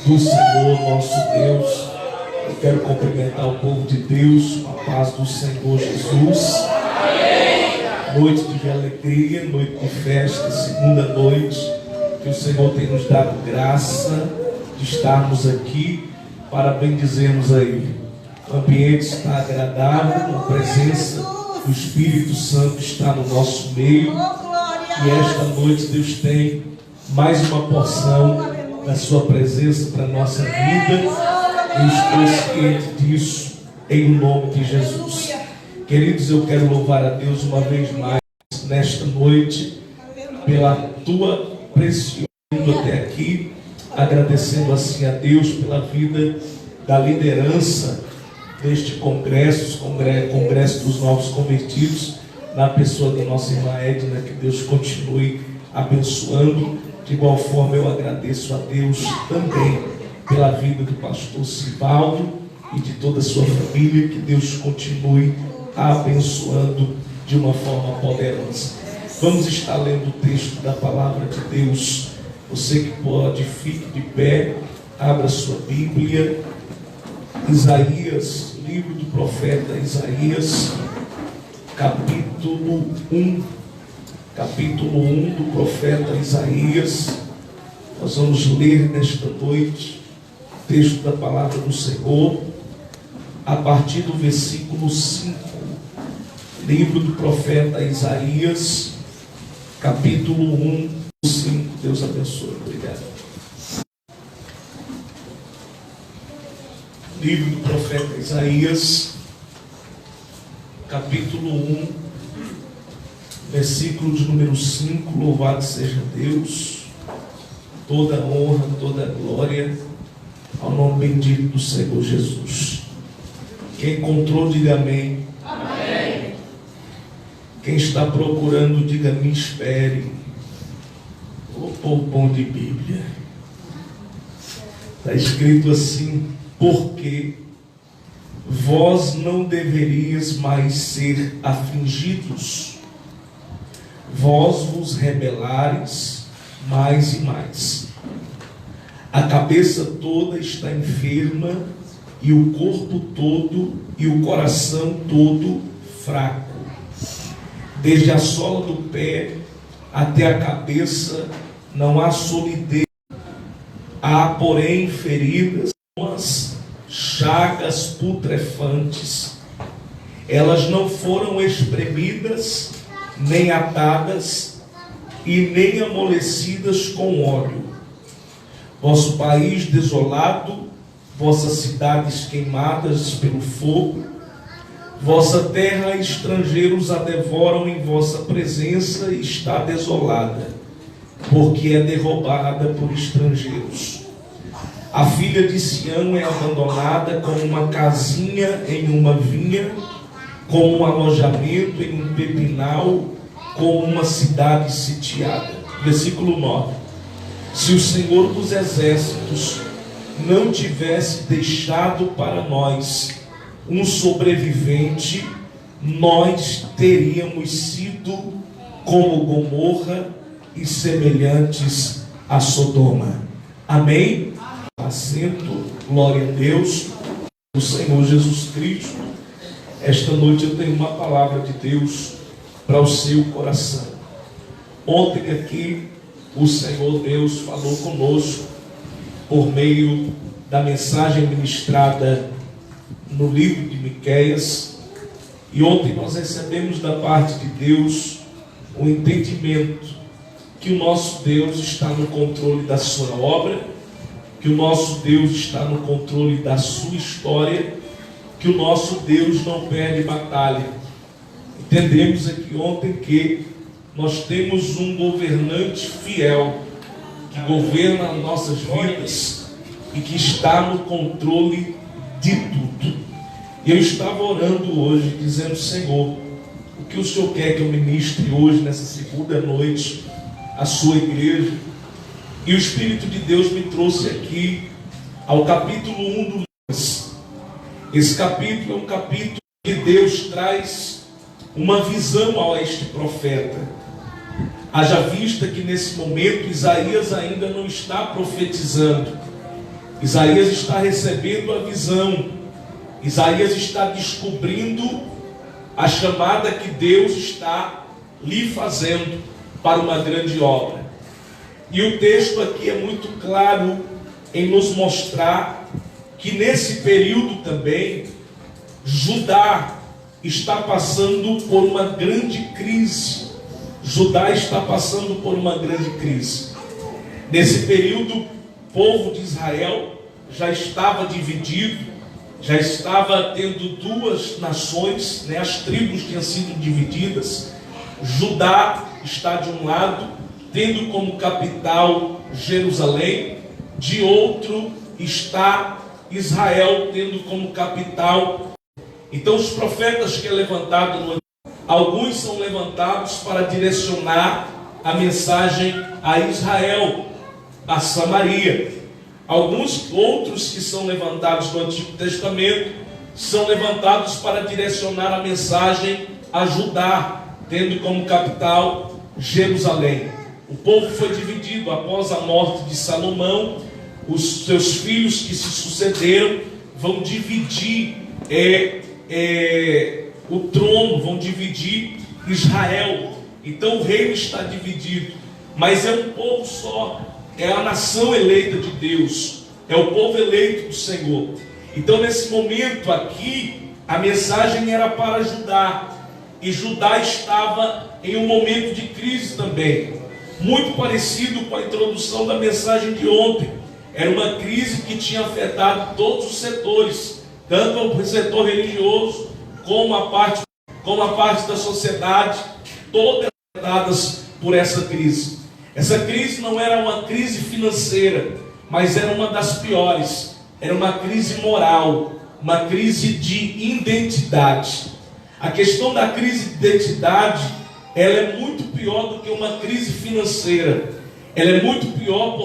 do Senhor nosso Deus. Eu quero cumprimentar o povo de Deus com a paz do Senhor Jesus. Noite de alegria, noite de festa, segunda noite que o Senhor tem nos dado graça de estarmos aqui para bendizermos a Ele. O ambiente está agradável, a presença do Espírito Santo está no nosso meio. E esta noite Deus tem mais uma porção da sua presença para a nossa vida. Eu estou ciente disso em nome de Jesus. Queridos, eu quero louvar a Deus uma vez mais nesta noite pela tua preciosa até aqui, agradecendo assim a Deus pela vida da liderança deste congresso dos novos convertidos, na pessoa da nossa irmã Edna. Que Deus continue abençoando. De igual forma eu agradeço a Deus também pela vida do pastor Sivaldo e de toda a sua família. Que Deus continue abençoando de uma forma poderosa. Vamos estar lendo o texto da palavra de Deus. Você que pode, fique de pé, abra sua Bíblia. Isaías, livro do profeta Isaías, capítulo 1 do profeta Isaías. Nós vamos ler nesta noite o texto da palavra do Senhor, a partir do versículo 5. Livro do profeta Isaías, capítulo 1, 5. Deus abençoe. Obrigado. Livro do profeta Isaías, capítulo 1, versículo de número 5. Louvado seja Deus, toda honra, toda glória ao nome bendito do Senhor Jesus. Quem encontrou, diga amém. Amém. Quem está procurando, diga me espere. O poupom de Bíblia. Está escrito assim: porque vós não deverias mais ser afligidos, vós vos rebelares mais e mais. A cabeça toda está enferma, e o corpo todo e o coração todo fraco. Desde a sola do pé até a cabeça não há solidez. Há, porém, feridas, chagas putrefantes. Elas não foram espremidas, nem atadas, e nem amolecidas com óleo. Vosso país desolado, vossas cidades queimadas pelo fogo, vossa terra estrangeiros a devoram em vossa presença, e está desolada, porque é derrubada por estrangeiros. A filha de Sião é abandonada como uma casinha em uma vinha, como um alojamento em um pepinal, como uma cidade sitiada. Versículo 9. Se o Senhor dos exércitos não tivesse deixado para nós um sobrevivente, nós teríamos sido como Gomorra e semelhantes a Sodoma. Amém? Assento, glória a Deus, o Senhor Jesus Cristo. Esta noite eu tenho uma palavra de Deus para o seu coração. Ontem aqui o Senhor Deus falou conosco por meio da mensagem ministrada no livro de Miqueias, e ontem nós recebemos da parte de Deus o entendimento que o nosso Deus está no controle da sua obra, que o nosso Deus está no controle da sua história, que o nosso Deus não perde batalha. Entendemos aqui ontem que nós temos um governante fiel, que governa as nossas vidas e que está no controle de tudo. E eu estava orando hoje, dizendo: Senhor, o que o Senhor quer que eu ministre hoje, nessa segunda noite, à sua igreja? E o Espírito de Deus me trouxe aqui ao capítulo 1 do Lucas. Esse capítulo é um capítulo que Deus traz uma visão a este profeta. Haja vista que nesse momento Isaías ainda não está profetizando. Isaías está recebendo a visão. Isaías está descobrindo a chamada que Deus está lhe fazendo para uma grande obra. E o texto aqui é muito claro em nos mostrar que nesse período também Judá está passando por uma grande crise. Judá está passando por uma grande crise. Nesse período, o povo de Israel já estava dividido, já estava tendo duas nações, né? As tribos tinham sido divididas. Judá está de um lado, tendo como capital Jerusalém, de outro está Israel, tendo como capital. Então os profetas que é levantado, alguns são levantados para direcionar a mensagem a Israel, a Samaria. Alguns outros que são levantados no Antigo Testamento são levantados para direcionar a mensagem a Judá, tendo como capital Jerusalém. O povo foi dividido após a morte de Salomão. Os seus filhos que se sucederam vão dividir o trono, vão dividir Israel. Então o reino está dividido, mas é um povo só, é a nação eleita de Deus, é o povo eleito do Senhor. Então nesse momento aqui, a mensagem era para Judá, e Judá estava em um momento de crise também, muito parecido com a introdução da mensagem de ontem. Era uma crise que tinha afetado todos os setores, tanto o setor religioso, como a parte da sociedade, todas afetadas por essa crise. Essa crise não era uma crise financeira, mas era uma das piores. Era uma crise moral, uma crise de identidade. A questão da crise de identidade, ela é muito pior do que uma crise financeira. Ela é muito pior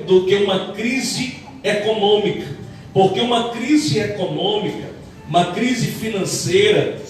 do que uma crise econômica. Porque uma crise econômica, uma crise financeira,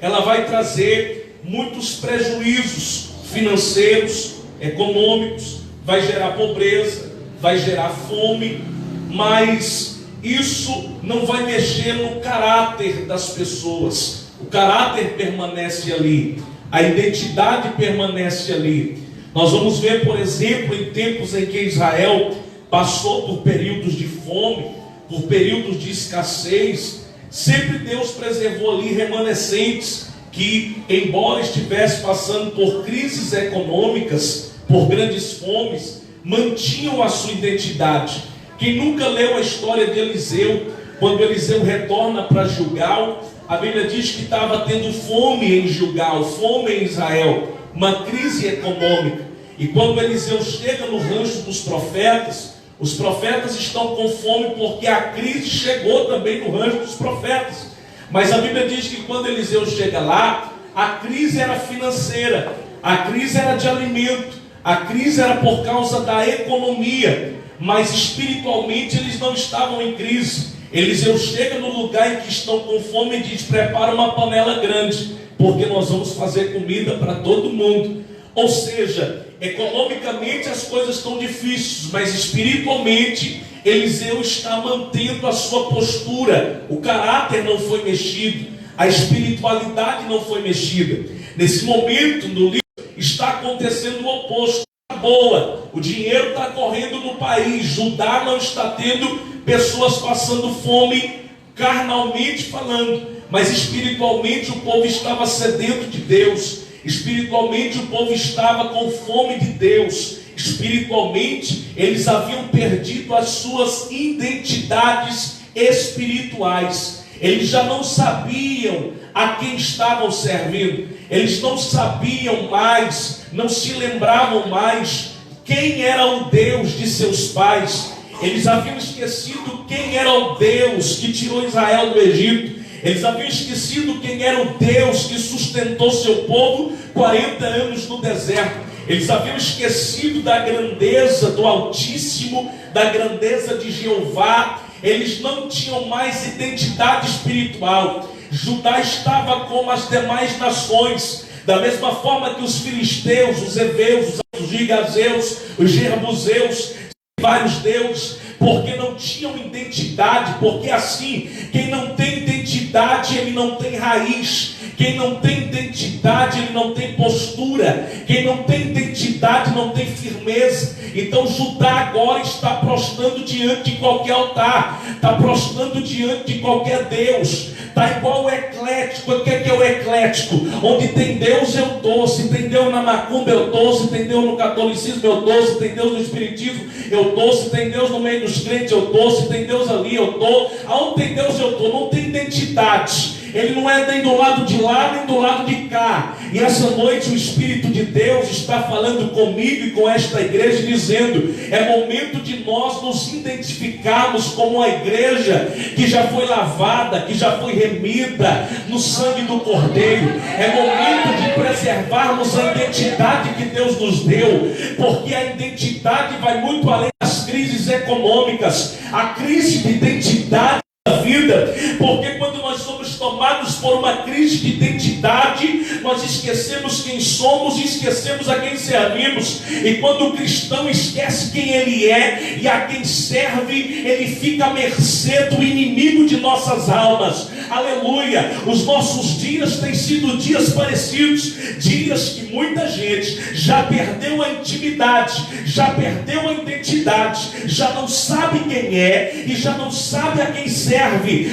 ela vai trazer muitos prejuízos financeiros, econômicos, vai gerar pobreza, vai gerar fome, mas isso não vai mexer no caráter das pessoas. O caráter permanece ali, a identidade permanece ali. Nós vamos ver, por exemplo, em tempos em que Israel passou por períodos de fome, por períodos de escassez, sempre Deus preservou ali remanescentes que, embora estivesse passando por crises econômicas, por grandes fomes, mantinham a sua identidade. Quem nunca leu a história de Eliseu, quando Eliseu retorna para Gilgal, a Bíblia diz que estava tendo fome em Gilgal, fome em Israel, uma crise econômica. E quando Eliseu chega no rancho dos profetas, os profetas estão com fome porque a crise chegou também no rancho dos profetas. Mas a Bíblia diz que quando Eliseu chega lá, a crise era financeira, a crise era de alimento, a crise era por causa da economia, mas espiritualmente eles não estavam em crise. Eliseu chega no lugar em que estão com fome e diz: prepara uma panela grande, porque nós vamos fazer comida para todo mundo. Ou seja, economicamente as coisas estão difíceis, mas espiritualmente Eliseu está mantendo a sua postura. O caráter não foi mexido, a espiritualidade não foi mexida. Nesse momento no livro está acontecendo o oposto. Boa, o dinheiro está correndo no país. Judá não está tendo pessoas passando fome carnalmente falando, mas espiritualmente o povo estava sedento de Deus. Espiritualmente o povo estava com fome de Deus. Espiritualmente eles haviam perdido as suas identidades espirituais. Eles já não sabiam a quem estavam servindo. Eles não sabiam mais, não se lembravam mais quem era o Deus de seus pais. Eles haviam esquecido quem era o Deus que tirou Israel do Egito. Eles haviam esquecido quem era o Deus que sustentou seu povo 40 anos no deserto. Eles haviam esquecido da grandeza do Altíssimo, da grandeza de Jeová. Eles não tinham mais identidade espiritual. Judá estava como as demais nações, da mesma forma que os filisteus, os heveus, os gigazeus, os jebuseus, vários deuses. porque não tinham identidade, porque assim, quem não tem identidade, ele não tem raiz. Quem não tem identidade, ele não tem postura. Quem não tem identidade, não tem firmeza. Então Judá agora está prostrando diante de qualquer altar, está prostrando diante de qualquer Deus. Está igual o eclético. O que é o eclético? Onde tem Deus eu estou. Se tem Deus na macumba eu estou. Se tem Deus no catolicismo eu estou. Se tem Deus no espiritismo eu estou. Se tem Deus no meio dos crentes eu estou. Se tem Deus ali eu estou. Aonde tem Deus eu estou. Não tem identidade. Ele não é nem do lado de lá, nem do lado de cá. E essa noite o Espírito de Deus está falando comigo e com esta igreja, dizendo: é momento de nós nos identificarmos como uma igreja que já foi lavada, que já foi remida no sangue do Cordeiro. É momento de preservarmos a identidade que Deus nos deu, porque a identidade vai muito além das crises econômicas. A crise de identidade da vida, porque quando nós somos tomados por uma crise de identidade, nós esquecemos quem somos e esquecemos a quem servimos. E quando o cristão esquece quem ele é e a quem serve, ele fica à mercê do inimigo de nossas almas. Aleluia! Os nossos dias têm sido dias parecidos, dias que muita gente já perdeu a intimidade, já perdeu a identidade, já não sabe quem é e já não sabe a quem serve.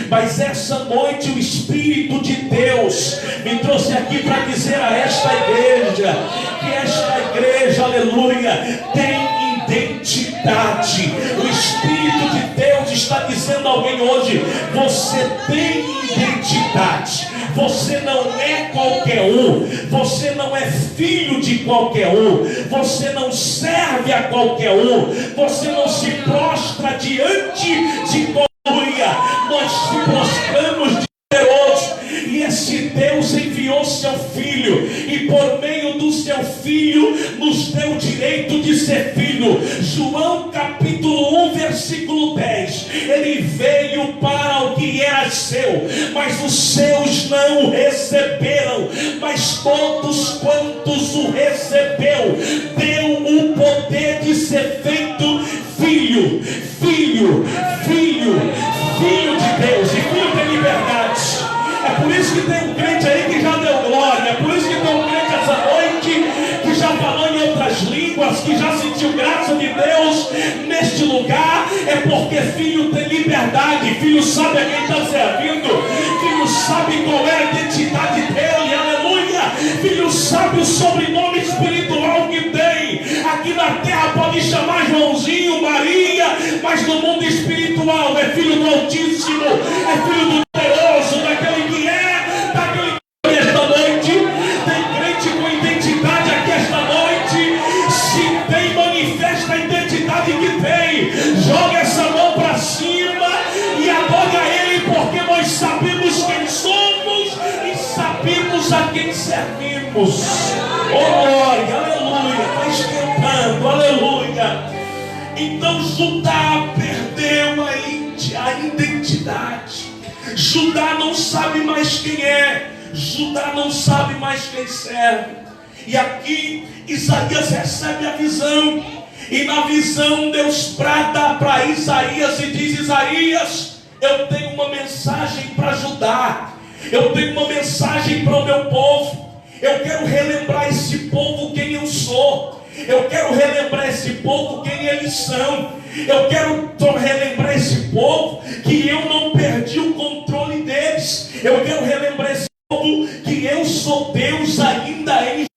Mas essa noite o Espírito de Deus me trouxe aqui para dizer a esta igreja que esta igreja, aleluia, tem identidade. O Espírito de Deus está dizendo a alguém hoje: você tem identidade. Você não é qualquer um. Você não é filho de qualquer um. Você não serve a qualquer um. Você não se prostra diante de qualquer. Nós te prostramos de Deus, e esse Deus enviou seu Filho, e por meio do seu Filho nos deu o direito de ser filho. João capítulo 1 versículo 10: ele veio para o que era seu, mas os seus não o receberam, mas todos quantos o recebeu, deu o poder de ser feito filho, filho, filho, filho de Deus. E filho tem liberdade. É por isso que tem um crente aí que já deu glória. É por isso que tem um crente essa noite que já falou em outras línguas, que já sentiu graça de Deus neste lugar. É porque filho tem liberdade. Filho sabe a quem está servindo. Filho sabe qual é a identidade dele. Aleluia. Filho sabe o sobrenome espiritual que tem. Aqui na terra pode chamar Joãozinho, Maria, mas no mundo espiritual é filho do Altíssimo, é filho do Poderoso, daquele que é, daquele que é. Esta noite tem crente com identidade aqui esta noite. Se tem, manifesta a identidade que tem. Joga essa mão para cima e adora a Ele, porque nós sabemos quem somos e sabemos a quem servimos. Oh glória, aleluia, está esquentando, aleluia. Então Judá perdeu a identidade. Judá não sabe mais quem é. Judá não sabe mais quem serve. E aqui Isaías recebe a visão. E na visão Deus brada para Isaías e diz: Isaías, eu tenho uma mensagem para Judá. Eu tenho uma mensagem para o meu povo. Eu quero relembrar esse povo quem eu sou. Eu quero relembrar esse povo quem eles são. Eu quero relembrar esse povo que eu não perdi o controle deles. Eu quero relembrar esse povo que eu sou Deus ainda em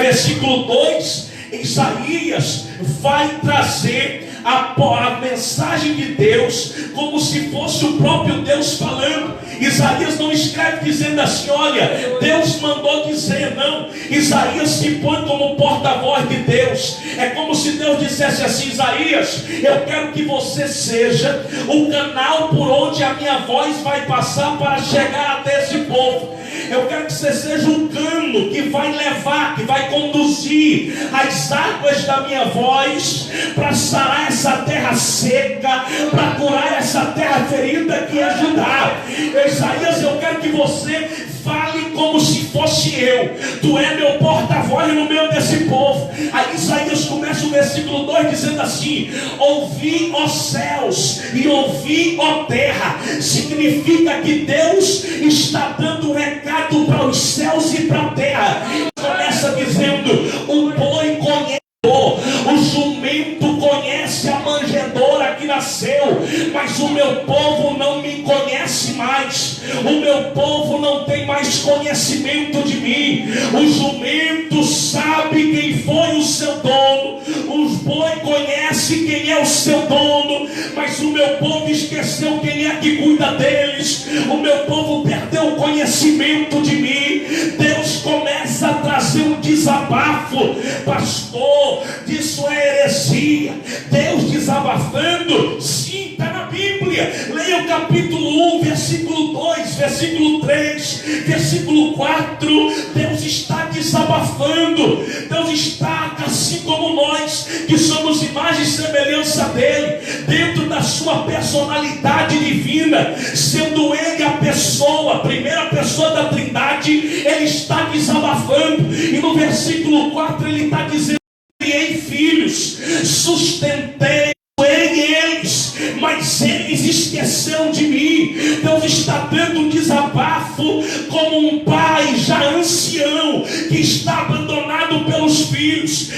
versículo 2. Isaías vai trazer a mensagem de Deus como se fosse o próprio Deus falando. Isaías não escreve dizendo assim: olha, Deus mandou dizer, não. Isaías se põe como porta-voz de Deus. É como se Deus dissesse assim: Isaías, eu quero que você seja o canal por onde a minha voz vai passar para chegar até esse povo. Eu quero que você seja um cano que vai levar, que vai conduzir as águas da minha voz para sarar essa terra seca, para curar essa terra ferida que é Judá. Isaías, eu quero que você fale como se fosse eu. Tu é meu porta-voz no meio desse povo. Aí Isaías começa o versículo versículo 2, dizendo assim: ouvi, ó céus, e ouvi, ó terra. Significa que Deus está dando um recado para os céus e para a terra. Começa dizendo: o boi conhece, o jumento conhece a manjedoura que nasceu, mas o meu povo não me conhece mais. O meu povo não tem mais conhecimento de mim. O jumento sabe quem foi o seu dono, o boi conhece quem é o seu dono, mas o meu povo esqueceu quem é que cuida deles. O meu povo perdeu o conhecimento de mim. Deus começa a trazer um desabafo: pastor, isso é heresia. Deus desabafando, sim, está na Bíblia. Leia o capítulo 1, versículo 2, versículo 3, versículo 4. Deus está desabafando. Deus está, assim como nós, que somos imagem e semelhança dele, dentro da sua personalidade divina, sendo ele a pessoa, a primeira pessoa da Trindade, ele está desabafando. E no versículo 4 ele está dizendo: criei filhos, sustentei eles, mas eles esqueceram de mim. Deus está dando um desabafo como um pai já ancião que está abandonado pelos filhos,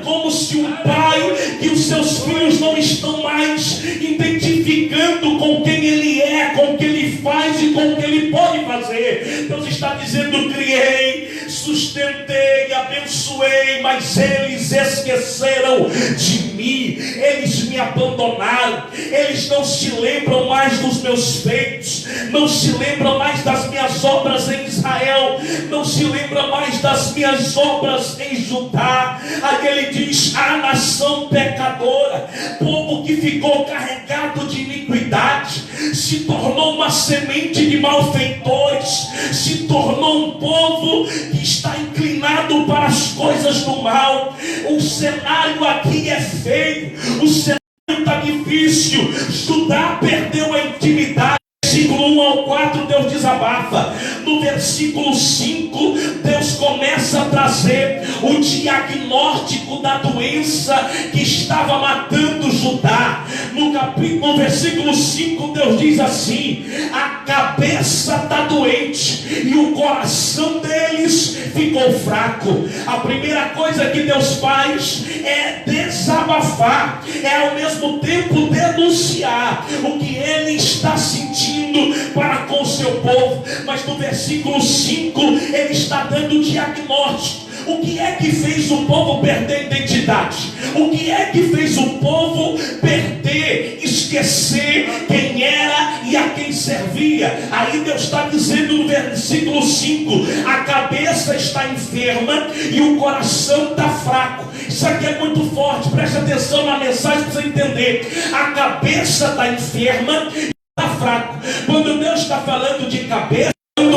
como se um pai que os seus filhos não estão mais identificando com quem ele é, com o que ele faz e com o que ele pode fazer. Deus está dizendo: criei, sustentei, abençoei, mas eles esqueceram de mim. Eles me abandonaram. Eles não se lembram mais dos meus feitos, não se lembram mais das minhas obras em Israel, não se lembram mais das minhas obras em Judá. Aí ele diz: a nação pecadora, povo que ficou carregado de iniquidade, se tornou uma semente de malfeitores, se tornou um povo que está inclinado para as coisas do mal. O cenário aqui é feio, o cenário está difícil. Judá perdeu a intimidade. Versículo 1 ao 4, Deus desabafa. No versículo 5, Deus começa a trazer o diagnóstico da doença que estava matando Judá. No versículo 5, Deus diz assim: a cabeça está doente e o coração deles ficou fraco. A primeira coisa que Deus faz é desabafar, é ao mesmo tempo denunciar o que ele está sentindo para com o seu povo. Mas no versículo 5 ele está dando diagnóstico. O que é que fez o povo perder a identidade? O que é que fez o povo perder, esquecer quem era e a quem servia? Aí Deus está dizendo no versículo 5: a cabeça está enferma e o coração está fraco. Isso aqui é muito forte, preste atenção na mensagem para você entender. A cabeça está enferma e está fraco. Quando Deus está falando de cabeça,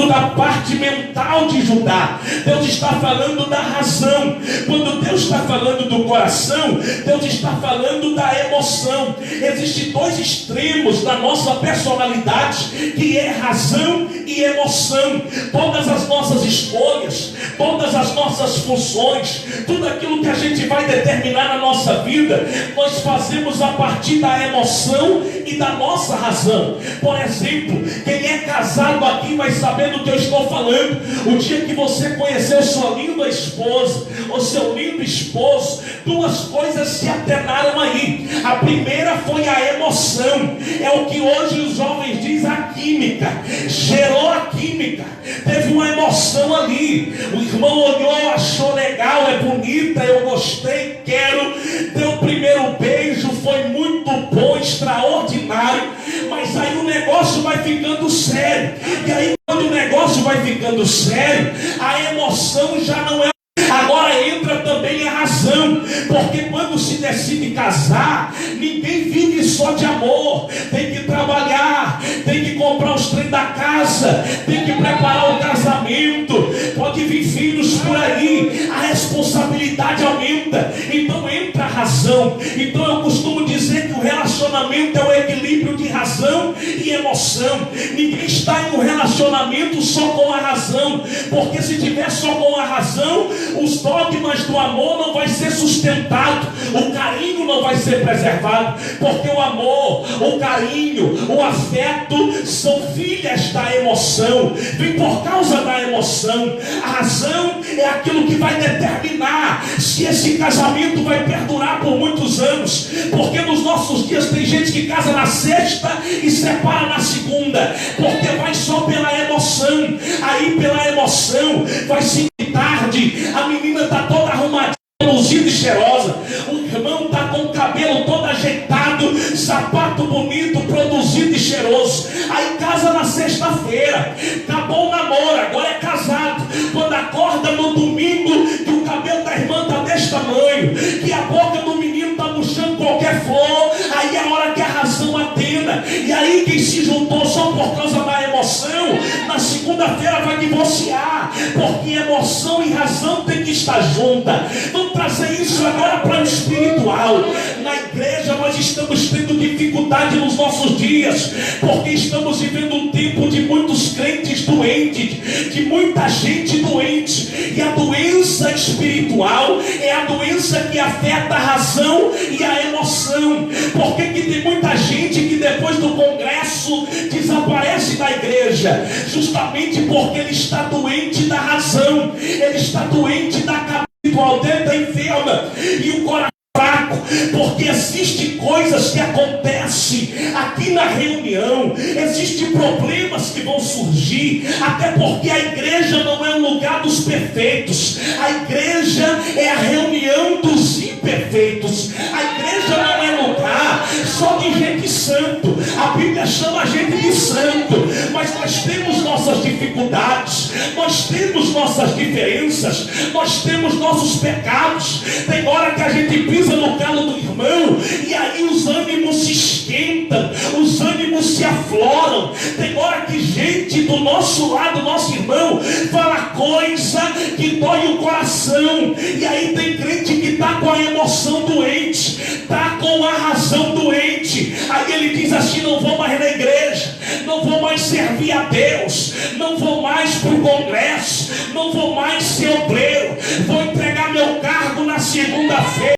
da parte mental de Judá, Deus está falando da razão. Quando Deus está falando do coração, Deus está falando da emoção. Existem dois extremos da nossa personalidade, que é razão e emoção. Todas as nossas escolhas, todas as nossas funções, tudo aquilo que a gente vai determinar na nossa vida, nós fazemos a partir da emoção e da nossa razão. Por exemplo, quem é casado aqui vai saber do que eu estou falando. O dia que você conheceu sua linda esposa ou seu lindo esposo, duas coisas se atenaram aí. A primeira foi a emoção, é o que hoje os jovens dizem, a química. Gerou a química, teve uma emoção ali. O irmão olhou, achou legal, é bonita, eu gostei, quero. Deu o primeiro beijo, foi muito bom, extraordinário. Mas aí o negócio vai ficando sério. E aí quando o negócio vai ficando sério, a emoção já não é. Agora entra também a razão, porque quando se decide casar, ninguém vive só de amor. Tem que trabalhar, tem que comprar os trem da casa, tem que preparar o casamento, pode vir filhos por aí, a responsabilidade aumenta. Então entra a razão. Então eu costumo dizer que o relacionamento é o equilíbrio de razão e emoção. Ninguém está em um relacionamento só com a razão, porque se tiver só com a razão, os dogmas do amor não vai ser sustentado, o carinho não vai ser preservado, porque o amor, o carinho, o afeto são filhas da emoção, vem por causa da emoção. A razão é aquilo que vai determinar se esse casamento vai perdurar por muitos anos, porque nos nossos dias tem gente que casa na sexta e separa na segunda, porque vai só pela emoção. Aí pela emoção vai se tarde, a menina está toda arrumadinha, produzida e cheirosa, o irmão está com o cabelo todo ajeitado, sapato bonito, produzido e cheiroso. Aí casa na sexta-feira, acabou o namoro, agora é casado. Quando acorda no domingo, que o cabelo da irmã está desse tamanho, que a boca do menino está murchando qualquer flor, aí é a hora que a razão atenda. E aí quem se juntou só por causa da emoção, na segunda-feira vai divorciar, porque emoção e razão tem que estar juntas. Vamos trazer isso agora para o espiritual. Na igreja nós estamos tendo dificuldade nos nossos dias, porque estamos vivendo um tempo de muitos crentes doentes, de muita gente doente, e a doença espiritual é a doença que afeta a razão e a emoção. Porque que tem muita gente que depois do congresso desaparece da igreja, justamente porque ele está doente da razão, ele está doente da cabeça, o dentro da enferma e o coração fraco, porque existem coisas que acontecem aqui na reunião, existem problemas que vão surgir, até porque a igreja não é um lugar dos perfeitos, a igreja é a reunião dos imperfeitos, a igreja não é lugar só de gente santo, a Bíblia chama a gente de santo, mas nós temos nossas dificuldades, nós temos nossas diferenças, nós temos nossos pecados. Tem hora que a gente pisa no calo do irmão e aí os ânimos se esquentam, os ânimos se afloram. Tem hora que gente do nosso lado, nosso irmão, fala coisa que dói o coração, e aí tem crente que está com a emoção doente, está com a razão doente. Aí ele diz assim: não vou mais na igreja, não vou mais servir a Deus, não vou mais para o congresso, não vou mais ser obreiro, vou entregar meu cargo na segunda-feira.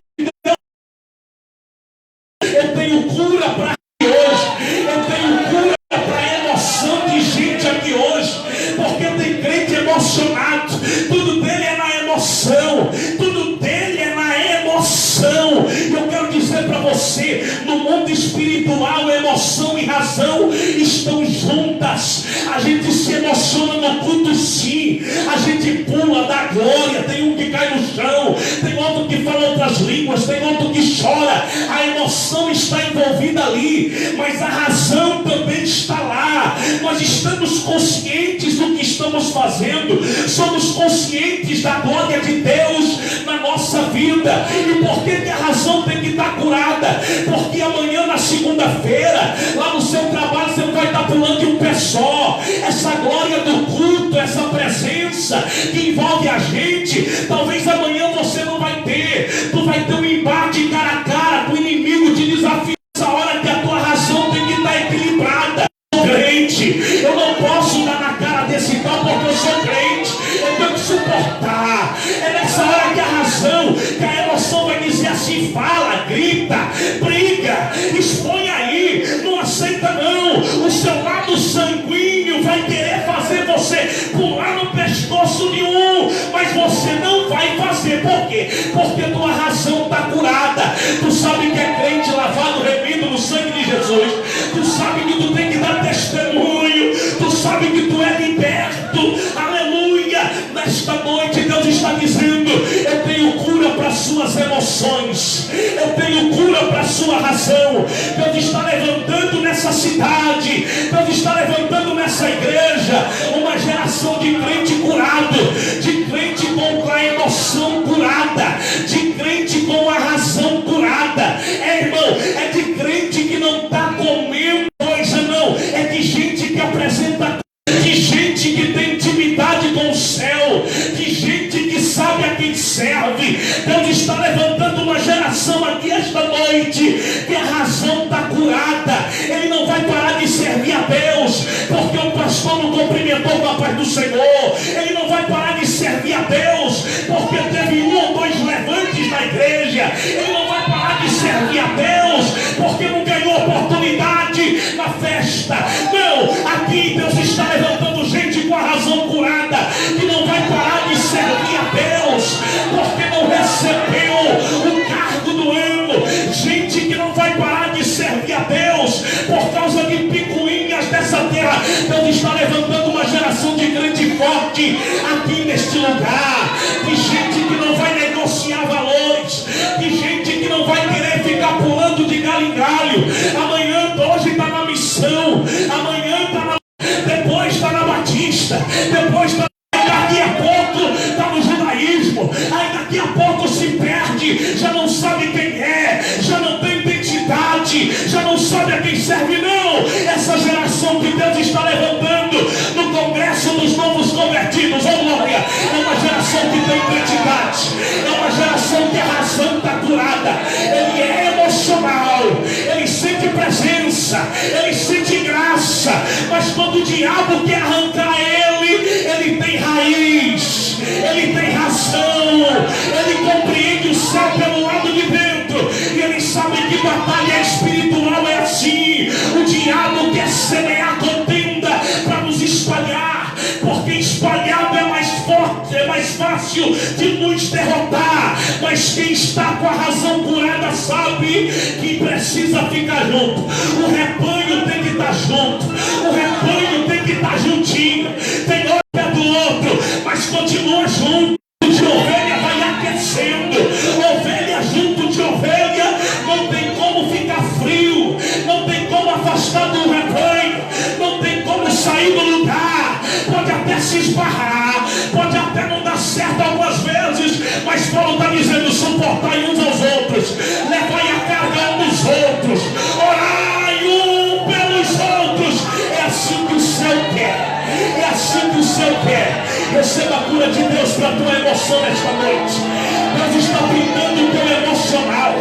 Eu tenho cura para hoje, eu tenho cura para a emoção de gente aqui hoje, porque tem crente emocionado, tudo dele é na emoção, tudo dele é na emoção. E eu quero dizer para você, no mundo espiritual, emoção e razão estão juntas. A gente se emociona no culto, sim, a gente pula, dá glória, tem um que cai no chão, tem outro que fala outras línguas, tem outro que chora. A emoção está envolvida ali, mas a razão também está lá. Nós estamos conscientes do que estamos fazendo, somos conscientes da glória de Deus na nossa vida. E por que a razão tem que estar curada? Porque amanhã, na segunda-feira, lá no seu trabalho, você não vai estar pulando de um pé só. Essa glória do culto, essa presença que envolve a gente, talvez amanhã você não vai ter. Tu vai ter um embate cara a cara com o inimigo, te desafia. Essa hora que a tua razão tem que estar equilibrada. Crente, eu não posso dar na cara desse tal porque eu sou crente, eu tenho que suportar. É nessa hora que a razão, que a emoção vai dizer assim: fala, grita, briga, expõe aí, não aceita não. O seu lado sanguíneo vai querer fazer você pular no pescoço de um, mas você não vai fazer. Por quê? Porque tua razão está curada. Tu sabe que é crente lavado, remido no sangue de Jesus. Tu sabe que tu tem que dar testemunho. Tu sabe que tu é liberto. Aleluia. Nesta noite Deus está dizendo: eu tenho cura para suas emoções, eu tenho cura para sua razão. Deus está levantando nessa cidade, Deus está levantando nessa igreja uma geração de crente curado, de crente com a emoção curada, de crente com a razão curada. Irmão, é de crente que não está comendo coisa, não, é de gente que apresenta, de gente que tem intimidade com o céu, de gente que sabe a quem serve. Deus está levantando uma geração aqui esta noite que a razão está curada. Ele não vai parar de servir porque o pastor não cumprimentou com a paz do Senhor. Ele não vai parar de servir a Deus porque teve 1 ou 2 levantes na igreja. Ele não vai parar de servir a Deus porque não ganhou oportunidade na festa. Não, aqui Deus está levantando gente com a razão curada, que não vai parar de servir a Deus porque não recebeu o cargo do ano. Gente que não vai parar de servir a Deus por causa de picuinhas dessa terra. Deus está levantando uma geração de grande e forte aqui neste lugar, de gente que não vai negociar valores, de gente que não vai querer ficar pulando de galho em galho. Amanhã, hoje está na missão, amanhã está na... depois está na Batista, depois está... daqui a pouco está no judaísmo, aí daqui a pouco se perde, já não sabe quem é, já não tem identidade, já não sabe a quem serve. Não, essa geração que Deus está levantando no congresso dos novos convertidos, oh glória, é uma geração que tem identidade, é uma geração que a razão está curada, ele é emocional, ele sente presença, ele sente graça, mas quando o diabo quer arrancar ele tem raiz, ele tem razão, ele compreende o céu pelo lado de dentro, e ele sabe que batalha espiritual é assim. O diabo quer semear contenda para nos espalhar, porque espalhado é mais forte, é mais fácil de nos derrotar. Mas quem está com a razão curada sabe que precisa ficar junto. O rebanho tem que estar junto, o rebanho tem que estar juntinho. Tem hora do outro, mas continua junto. De ovelha vai aquecendo, ovelha junto de ovelha, não tem como ficar frio, não tem como afastar do rebanho, não tem como sair do lugar. Pode até se esbarrar, pode até não dar certo algumas vezes, mas Paulo está dizendo: suportai uns aos outros, levai a carga uns dos outros, orai um pelos outros. É assim que o céu quer, é assim que o céu quer. Receba a cura de Deus para a tua emoção nesta noite. Deus está brindando o teu emocional.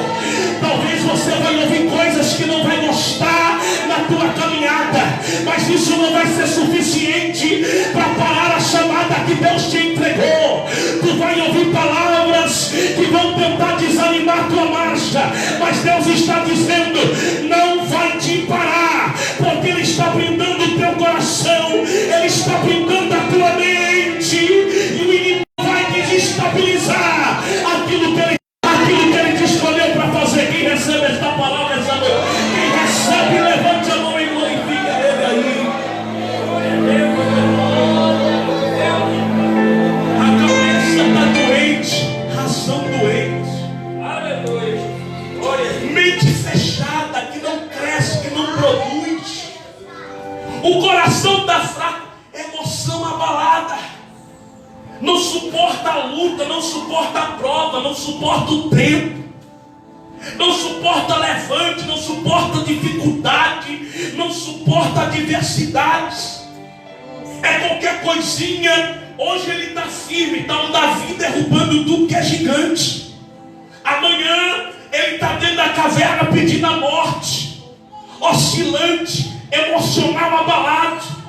Talvez você vai ouvir coisas que não vai gostar na tua caminhada, mas isso não vai ser suficiente para parar a chamada que Deus te entregou. Tu vai ouvir palavras que vão tentar desanimar tua marcha, mas Deus está dizendo: não vai te parar, porque Ele está brindando o teu coração, Ele está brindando a tua mente, e o inimigo vai desestabilizar aquilo que Ele te escolheu para fazer. Quem recebe esta palavra essa noite? Quem recebe, levante a mão e glorifica Ele aí. A cabeça está doente, razão doente, aleluia. Mente fechada, que não cresce, que não produz. O coração está fraco, emoção abalada, não suporta a luta, não suporta a prova, não suporta o tempo, não suporta levante, não suporta dificuldade, não suporta adversidades. É qualquer coisinha. Hoje ele está firme, está um Davi derrubando tudo que é gigante. Amanhã ele está dentro da caverna pedindo a morte, oscilante, emocional abalado.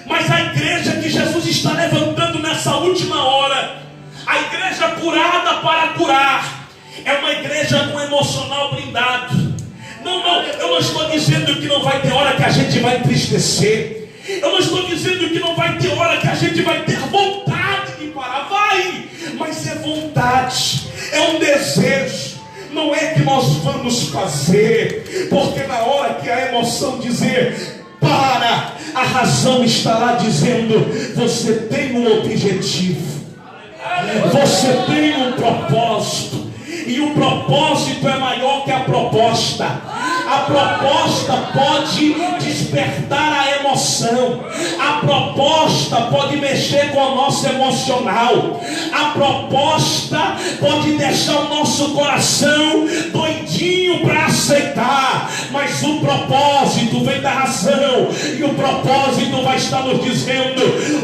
Mas a igreja que Jesus está levantando nessa última hora, a igreja curada para curar, é uma igreja com emocional blindado. Não, eu não estou dizendo que não vai ter hora que a gente vai entristecer. Eu não estou dizendo que não vai ter hora que a gente vai ter vontade de parar. Vai, mas é vontade, é um desejo. Não é que nós vamos fazer, porque na hora que a emoção dizer para, a razão está lá dizendo: você tem um objetivo, você tem um propósito, e o propósito é maior que a proposta. A proposta pode despertar a emoção, a proposta pode mexer com o nosso emocional, a proposta pode deixar o nosso coração doidinho para aceitar, mas o propósito vem da razão, e o propósito vai estar nos dizendo: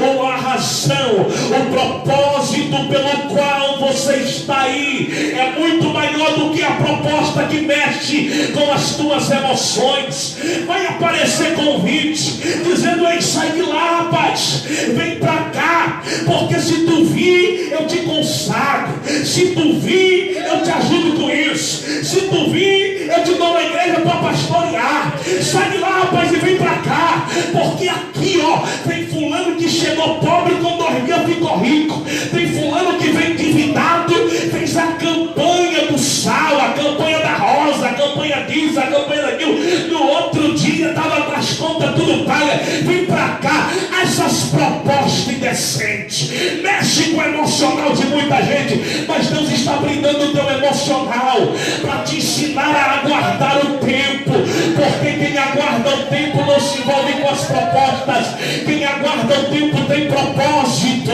ou a razão, o propósito pelo qual você está aí é muito maior do que a proposta que mexe com as tuas emoções. Vai aparecer convite dizendo: dizendo: ei, sai de lá, rapaz, vem para cá, porque se tu vir, eu te consagro, se tu vir, eu te ajudo com isso, se tu vir, eu te dou uma igreja para pastorear. Sai de lá, rapaz, e vem para cá, porque aqui, ó, tem fulano que chegou pobre, com 2 dias ficou rico, tem fulano que vem endividado, fez a campanha do sal, a campanha da rosa, a campanha disso, a campanha daquilo, no outro dia estava com as contas tudo paga. Vem para cá. Essas propostas indecentes mexe com o emocional de muita gente, mas Deus está brindando o teu emocional para te ensinar a aguardar o tempo, porque quem aguarda o tempo não se envolve com as propostas. Quem aguarda o tempo tem propósito.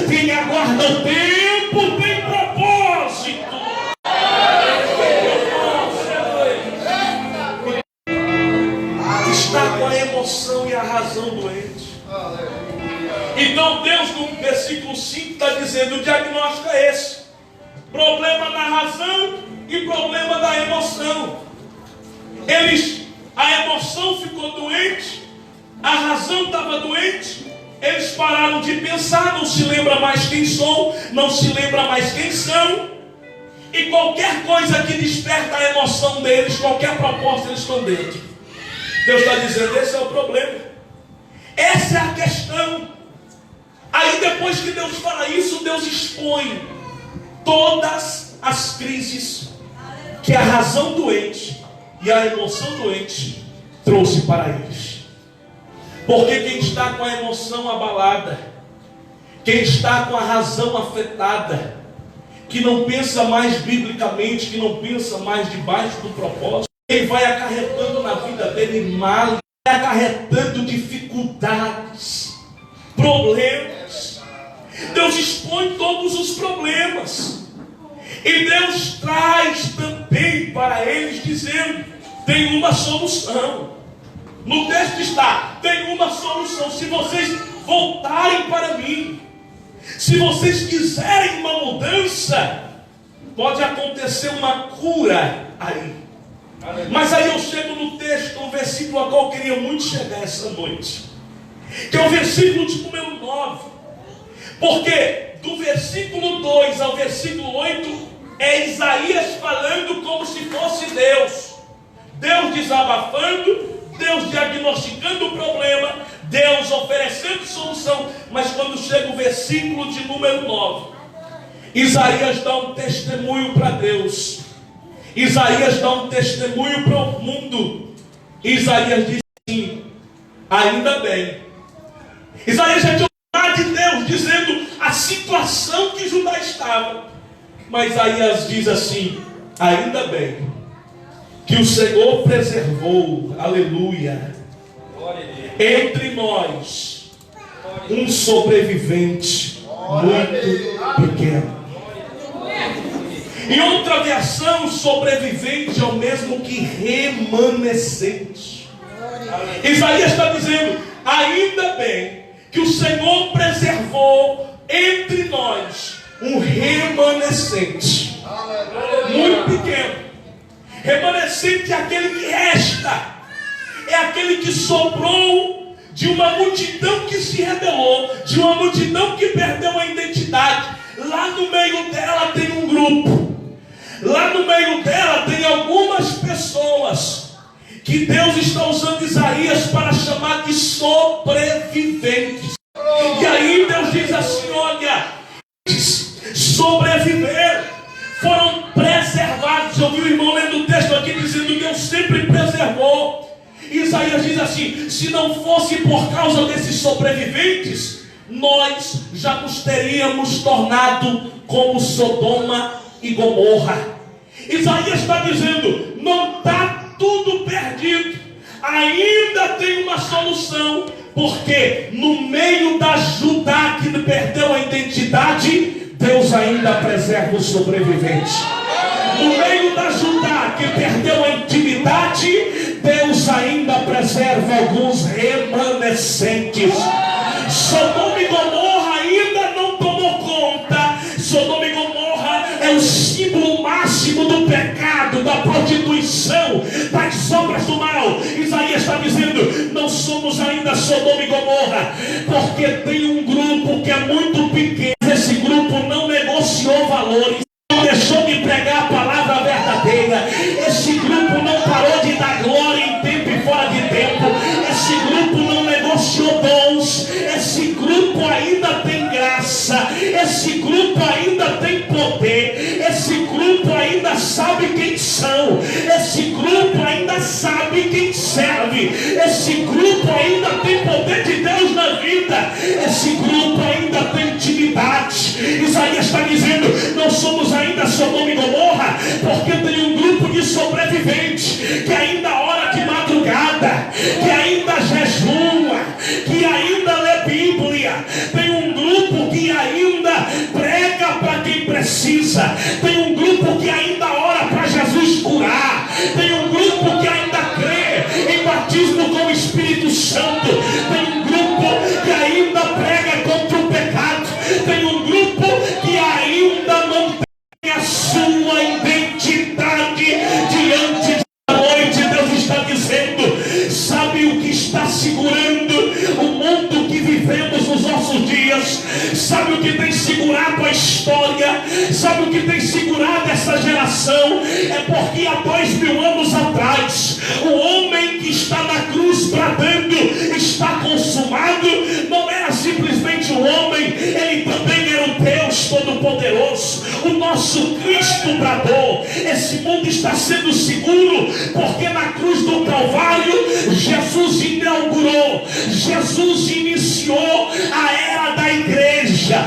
Quem aguarda o tempo tem propósito. Está com a emoção e a razão doente. Então Deus, no versículo 5, está dizendo: o diagnóstico é esse: problema da razão e problema da emoção. A emoção ficou doente, a razão estava doente, eles pararam de pensar, não se lembra mais quem são, não se lembra mais quem são, e qualquer coisa que desperta a emoção deles, qualquer proposta, eles estão dentro. Deus está dizendo: esse é o problema, essa é a questão. Aí depois que Deus fala isso, Deus expõe todas as crises que a razão doente e a emoção doente trouxe para eles. Porque quem está com a emoção abalada, quem está com a razão afetada, que não pensa mais biblicamente, que não pensa mais debaixo do propósito, ele vai acarretando na vida dele mal, vai acarretando dificuldades, problemas. Deus expõe todos os problemas, e Deus traz também para eles, dizendo: tem uma solução. No texto está: tem uma solução. Se vocês voltarem para mim, se vocês quiserem uma mudança, pode acontecer uma cura aí. Mas aí eu chego no texto, no versículo a qual eu queria muito chegar essa noite, que é o versículo de número 9. Porque do versículo 2 ao versículo 8 é Isaías falando como se fosse Deus. Deus desabafando, Deus diagnosticando o problema, Deus oferecendo solução. Mas quando chega o versículo de número 9, Isaías dá um testemunho para Deus. Isaías dá um testemunho para o mundo. Isaías diz assim: ainda bem. Isaías já tinha ouvido de Deus dizendo a situação que Judá estava. Mas Isaías diz assim: ainda bem que o Senhor preservou, aleluia, entre nós um sobrevivente muito pequeno. Em outra versão, sobrevivente é o mesmo que remanescente. Isaías está dizendo: ainda bem que o Senhor preservou entre nós um remanescente muito pequeno. Remanescente é aquele que resta, é aquele que sobrou de uma multidão que se rebelou, de uma multidão que perdeu a identidade. Lá no meio dela tem um grupo, lá no meio dela tem algumas pessoas que Deus está usando Isaías para chamar de sobreviventes. E aí Deus diz assim: olha, sobreviveram, foram preservados. Eu vi o irmão lendo o texto aqui dizendo que Deus sempre preservou. Isaías diz assim: se não fosse por causa desses sobreviventes, nós já nos teríamos tornado como Sodoma e Gomorra. Isaías está dizendo: não está tudo perdido, ainda tem uma solução. Porque no meio da Judá que perdeu a identidade, Deus ainda preserva os sobreviventes. No meio da Judá que perdeu a intimidade, Deus ainda preserva alguns remanescentes. Sodoma e Gomorra ainda não tomou conta. Sodoma e Gomorra é o símbolo máximo do pecado, da prostituição, das obras do mal. Isaías está dizendo: dizendo: não somos ainda Sodoma e Gomorra, porque tem um grupo que é muito pequeno. Esse grupo não negociou valores, não deixou de pregar a palavra verdadeira. Esse grupo não parou de dar glória em tempo e fora de tempo. Esse grupo não negociou dons. Esse grupo ainda tem graça. Esse grupo ainda tem poder. Esse grupo ainda sabe quem são. Esse grupo ainda sabe quem serve. Esse grupo ainda tem poder de Deus na vida. Esse grupo ainda tem intimidade. Isaías está dizendo: não somos ainda Sodoma e Gomorra, porque tem um grupo de sobreviventes que ainda ora de madrugada, que ainda jejuma, que ainda lê Bíblia. Tem um grupo que ainda prega para quem precisa. Tem um grupo que ainda ora para Jesus curar. Tem um grupo que ainda crê em batismo com o Espírito Santo. Tem um grupo que ainda prega contra o pecado. Tem um grupo que ainda mantém a sua identidade diante da noite. Deus está dizendo: sabe o que está segurando o mundo que vivemos nos nossos dias? Sabe o que tem segurado a história? Sabe o que tem segurado essa geração? É porque há 2000 anos atrás, o homem que está na cruz bradando: está consumado, não era simplesmente um homem, ele também era o Deus Todo-Poderoso. O nosso Cristo bradou. Esse mundo está sendo seguro porque na cruz do Calvário Jesus inaugurou, Jesus iniciou a era da igreja.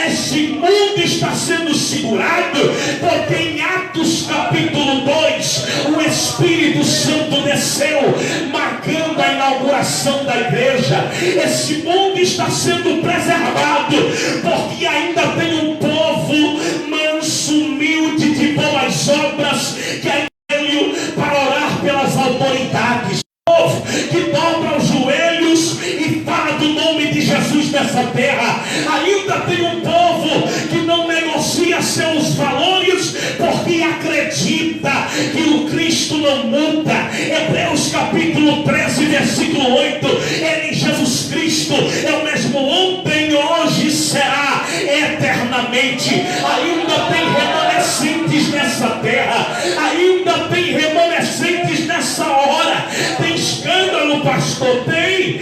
Esse mundo está sendo segurado porque em Atos capítulo 2 o Espírito Santo desceu, marcando a inauguração da igreja. Esse mundo está sendo preservado porque ainda tem um povo manso, humilde, de boas obras, que ainda veio para orar pelas autoridades. Povo que dobra os joelhos e fala do nome de Jesus nessa terra. Ainda tem um povo que não negocia seus valores porque acredita que o Cristo não muda. Hebreus capítulo 13 versículo 8: ele, Jesus Cristo, é o mesmo ontem, hoje e será eternamente. Ainda tem remanescentes nessa terra, ainda tem remanescentes nessa hora. Tem escândalo, pastor? Tem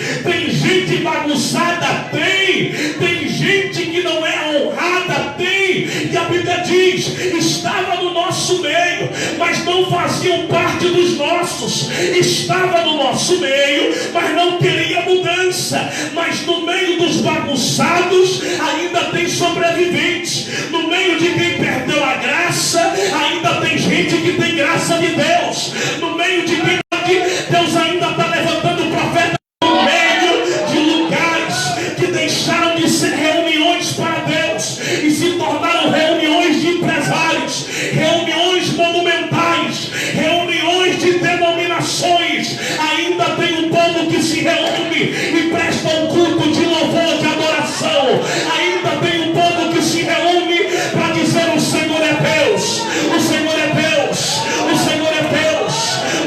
gente bagunçada? Tem gente que não é honrada? E a Bíblia diz: estava no nosso meio, mas não faziam parte dos nossos. Estava no nosso meio, mas não queria mudança. Mas no meio dos bagunçados ainda tem sobreviventes. No meio de quem perdeu a graça ainda tem gente que tem graça de Deus. No meio de quem Deus ainda está levantando profeta. No meio de lugares que deixaram de ser reuniões para Deus e se tornaram reuniões de empresários, reuniões monumentais, reuniões de denominações. Ainda tem um povo que se reúne e presta um culto de louvor, de adoração. Ainda tem um povo que se reúne para dizer: o Senhor é Deus, o Senhor é Deus, o Senhor é Deus,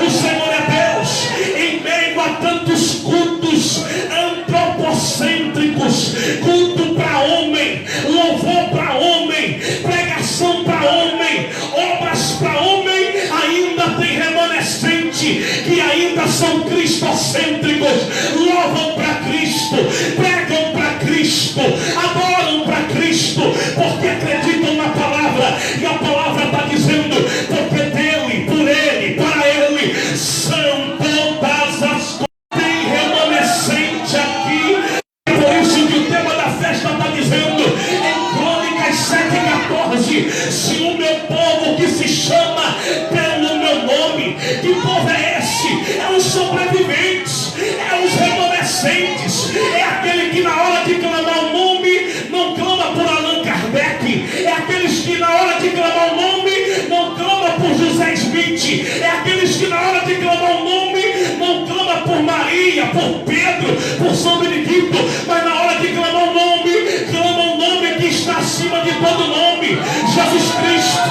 o Senhor é Deus. Em meio a tantos cultos antropocêntricos, culto para homem, louvor para homem, pregação para homem, obras para homem, ainda tem remanescente que ainda são cristocêntricos. Louvam para Cristo, pregam para Cristo, adoram para Cristo, porque acreditam na palavra. E a palavra está dizendo: porque dele, por ele, para ele são todas as coisas. Tem remanescente aqui. Por isso que o tema da festa está dizendo em Crônicas 7,14: se o meu povo que se chama pelo meu nome. Que povo é esse? É os sobreviventes, é os remanescentes, é aquele que na hora de clamar o nome não clama por Allan Kardec, é aqueles que na hora de clamar o nome não clama por José Smith, é aqueles que na hora de clamar o nome não clama por Maria, por Pedro, por São Benedito, mas na hora de clamar o nome, clama o nome que está acima de todo nome: Jesus Cristo,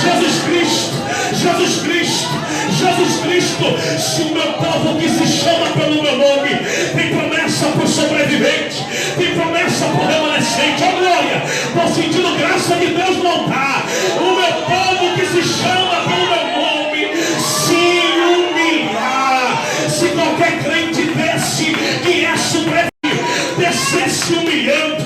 Jesus Cristo, Jesus Cristo, Jesus Cristo. Cristo. Se o meu povo que se chama pelo meu nome, tem promessa para o sobrevivente, tem promessa para o remanescente. Oh glória, estou sentindo graça de Deus no altar. O meu povo que se chama pelo meu nome se humilhar. Se qualquer crente desse que é sobreviver, descesse humilhando,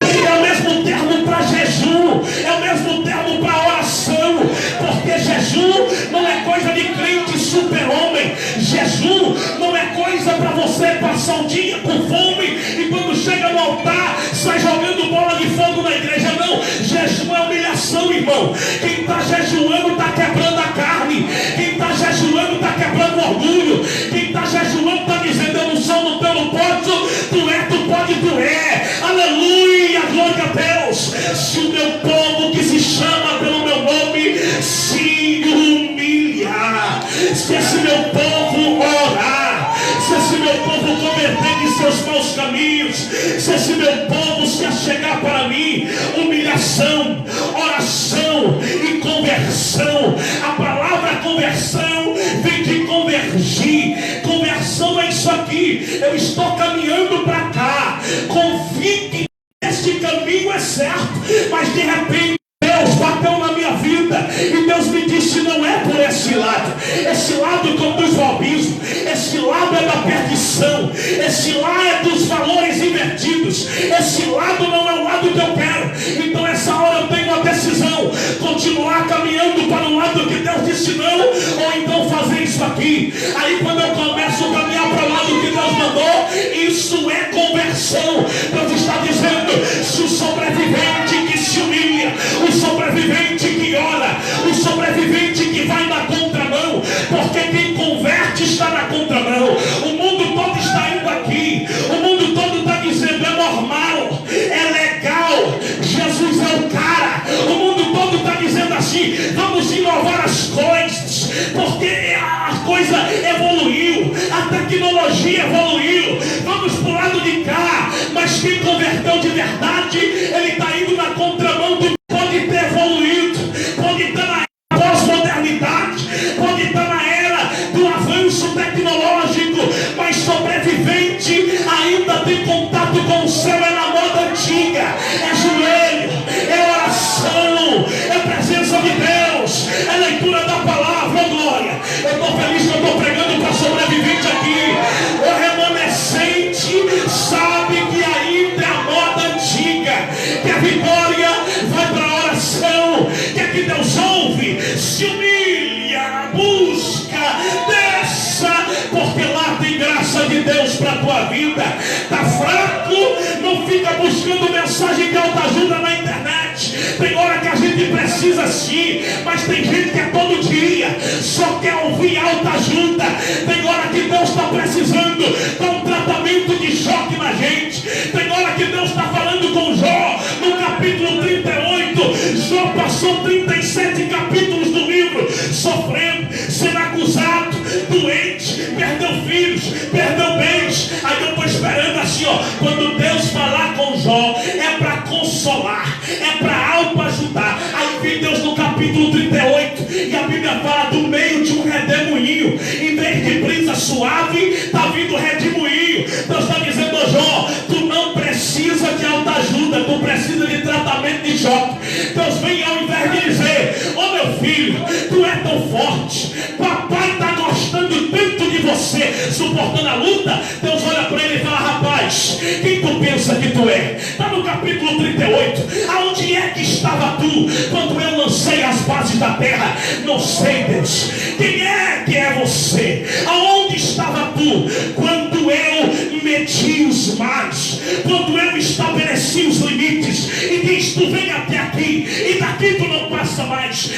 é o mesmo termo para jejum, é o mesmo termo para oração, porque jejum não é coisa de crente super-homem. Jejum não é coisa para você passar o dia com fome e quando chega no altar sai jogando bola de fogo na igreja. Não, jejum é humilhação, irmão. Quem está jejuando está quebrando a carne, quem está jejuando está quebrando o orgulho, quem está jejuando está dizendo: eu não sou, não posso, tu pode, tu é. Aleluia, glória a Deus. Se o meu povo que se chama pelo meu nome se humilhar, se esse meu povo orar, se esse meu povo converter de seus maus caminhos, se esse meu povo se achegar para mim, humilhação, oração e conversão. A palavra conversão vem de convergir. Conversão é isso aqui: eu estou caminhando para cá, convicto que este caminho é certo, mas de repente Deus bateu na minha vida e Deus me disse: não é por esse lado. Esse lado conduz ao abismo, esse lado é da perdição, esse lado é dos valores invertidos, esse lado não é o lado que eu quero. Então essa hora eu tenho uma decisão: continuar caminhando para o lado que Deus disse não, ou então fazer isso aqui. Aí quando eu começo a caminhar para o lado que Deus mandou, isso é conversão. Deus está dizendo: se o sobrevivente que se humilha, o sobrevivente que ora, o sobrevivente que vai na contramão, porque quem converte está na contramão. O mundo todo está indo aqui, o mundo todo está dizendo: é normal, é legal, Jesus é o cara. O mundo todo está dizendo assim: vamos inovar as coisas, porque a coisa evoluiu, a tecnologia evoluiu, vamos para o lado de cá. Mas quem converteu de verdade, ele está indo na contramão do. Pode ter evoluído, pode estar na era da pós-modernidade, pode estar na era do avanço tecnológico, mas sobrevivente ainda tem contato com o céu. É na moda antiga, é joelho, é oração, é presença de Deus, é leitura da palavra. Oh, glória, eu estou feliz que eu estou pregando para sobrevivente aqui. O remanescente sabe que ainda é a moda antiga, que a vitória vai para a oração, que é que Deus ouve, se humilha, busca, desça, porque lá tem graça de Deus para a tua vida. Está fraco? Não fica buscando mensagem de autoajuda na internet. Tem hora que a gente precisa sim, mas tem gente que é todo dia, só quer ouvir autoajuda. Tem hora que Deus está precisando dar um tratamento de choque na gente. Tem hora que Deus está falando com Jó, no capítulo 38, Jó passou 37 capítulos do livro sofrendo, sendo acusado, doente, perdeu filhos, perdeu bens. Aí eu estou esperando assim, ó, quando Deus falar com Jó, é para consolar, é para autoajudar. Aí vem Deus no capítulo 38 e a Bíblia fala do meio de um redemoinho. Em vez de brisa suave, está vindo redemoinho. Deus está dizendo: ô Jó, tu não precisa de autoajuda, tu precisa de tratamento de choque. Deus vem ao invés de dizer: ô meu filho, tu é tão forte, papai está gostando tanto de você, suportando a luta. Deus olha para ele e fala: rapaz, quem tu pensa que tu é? Está no capítulo 38. Aonde é que estava tu quando eu lancei as bases da terra? Não sei, Deus. Quem é que é você? Aonde estava tu quando eu medi os mares, quando eu estabeleci os limites e diz: tu vem até aqui e daqui tu não passa mais?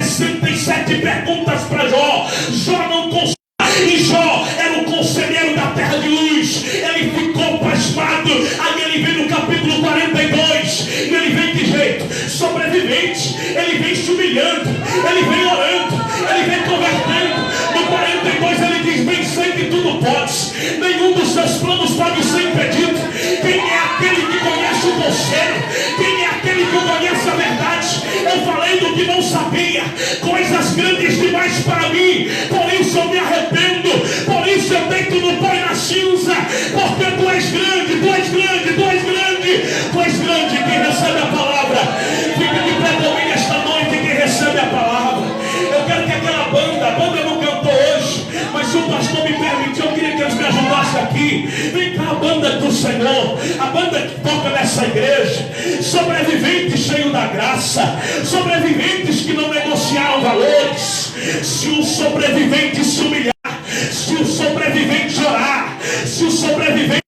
67 perguntas para Jó. Jó não conseguiu. E Jó era o conselheiro da terra de luz. Ele ficou pasmado. Aí ele vem no capítulo 42 e ele vem de jeito sobrevivente. Ele vem se humilhando, ele vem orando, ele vem convertendo. No 42 ele diz: bem sei que tudo podes, nenhum dos seus planos pode ser impedido. Quem é aquele que conhece o conselho? Quem é aquele que conhece a verdade? Eu falei do que não sabia, coisas grandes demais para mim, por isso eu me aqui. Vem cá, a banda do Senhor, a banda que toca nessa igreja. Sobreviventes cheios da graça, sobreviventes que não negociaram valores. Se o sobrevivente se humilhar, se o sobrevivente orar, se o sobrevivente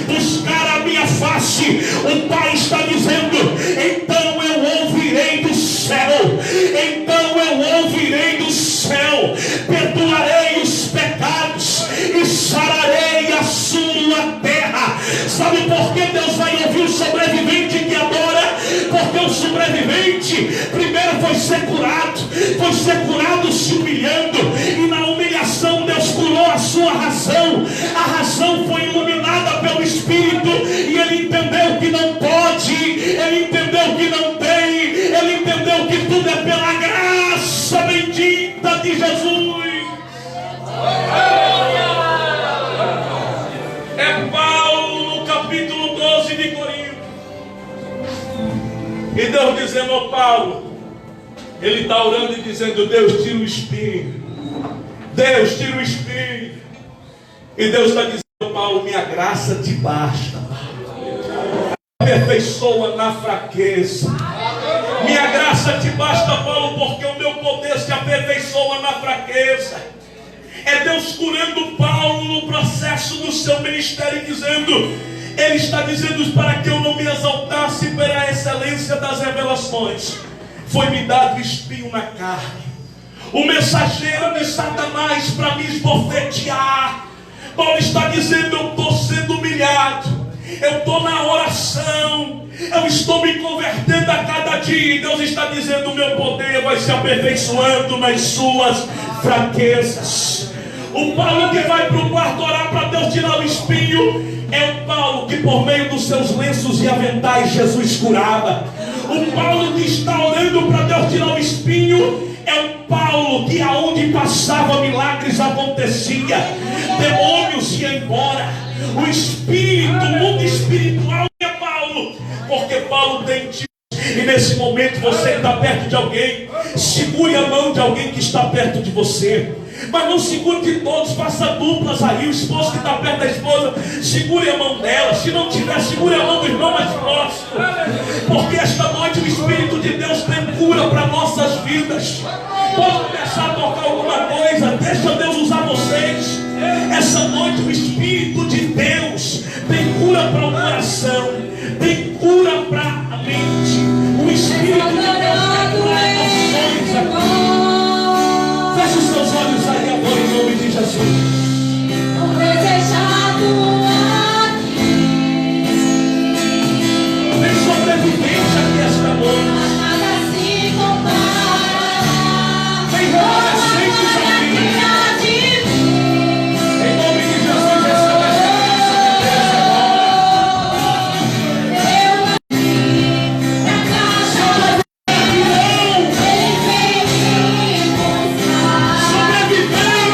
buscar a minha face, o Pai está dizendo: então eu ouvirei do céu, então eu ouvirei do céu, perdoarei os pecados e sararei a sua terra. Sabe por que Deus vai ouvir o sobrevivente que adora? Porque o sobrevivente primeiro foi ser curado se humilhando, e na humilhação Deus curou a sua razão. A razão foi iluminada pelo Espírito, e ele entendeu que não pode, ele entendeu que não tem, ele entendeu que tudo é pela graça bendita de Jesus. É Paulo no capítulo 12 de Coríntios, e Deus dizendo ao Paulo, ele está orando e dizendo: Deus, tira o espinho, Deus, tira o espinho. E Deus está dizendo: Paulo, minha graça te basta, aperfeiçoa na fraqueza. Minha graça te basta, Paulo, porque o meu poder se aperfeiçoa na fraqueza. É Deus curando Paulo no processo do seu ministério, dizendo, ele está dizendo: para que eu não me exaltasse pela excelência das revelações, foi-me dado espinho na carne, o mensageiro de Satanás para me esbofetear. Paulo está dizendo: eu estou sendo humilhado, eu estou na oração, eu estou me convertendo a cada dia. E Deus está dizendo: o meu poder vai se aperfeiçoando nas suas fraquezas. O Paulo que vai para o quarto orar para Deus tirar o espinho é o Paulo que por meio dos seus lenços e aventais Jesus curava. O Paulo que está orando para Deus tirar o espinho é o Paulo que aonde passava milagres acontecia, demônios iam embora, o espírito, o mundo espiritual é Paulo, porque Paulo tem ti. E nesse momento você está perto de alguém, segure a mão de alguém que está perto de você. Mas não segure de todos, faça duplas aí. O esposo que está perto da esposa, segure a mão dela. Se não tiver, segure a mão do irmão mais próximo. Porque esta noite o Espírito de Deus tem cura para nossas vidas. Pode começar a tocar alguma coisa, deixa Deus usar vocês. Essa noite o Espírito de Deus tem cura para o coração, tem cura para a mente. O Espírito de Deus tem curar emoções aqui. Feche os seus olhos aí agora em nome de Jesus. O desejado aqui. Tem sobrevivente aqui esta noite. Nada se compara. Tem remanescentes aqui. Em nome de Jesus, receba esta graça de Deus agora. Eu vim pra casa. Ele veio me buscar. Sobrevivente,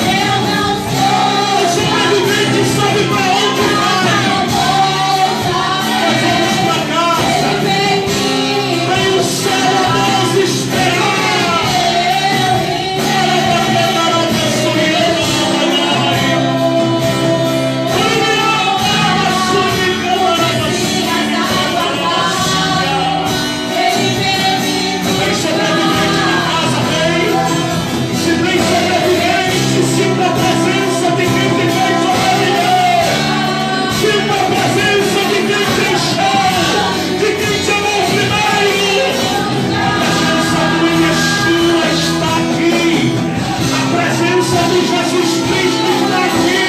Eu não sou. o sobrevivente sabe para onde vai. Nós vamos para casa. Vem o céu a nos esperar. Vem sobrevivente na casa, vem. Se tem sobrevivente, sinta a presença de quem te fez sobreviver. Sinta a presença de quem te encheu, de quem te amou primeiro. A presença do Yeshua está aqui. A presença de Jesus Cristo está aqui.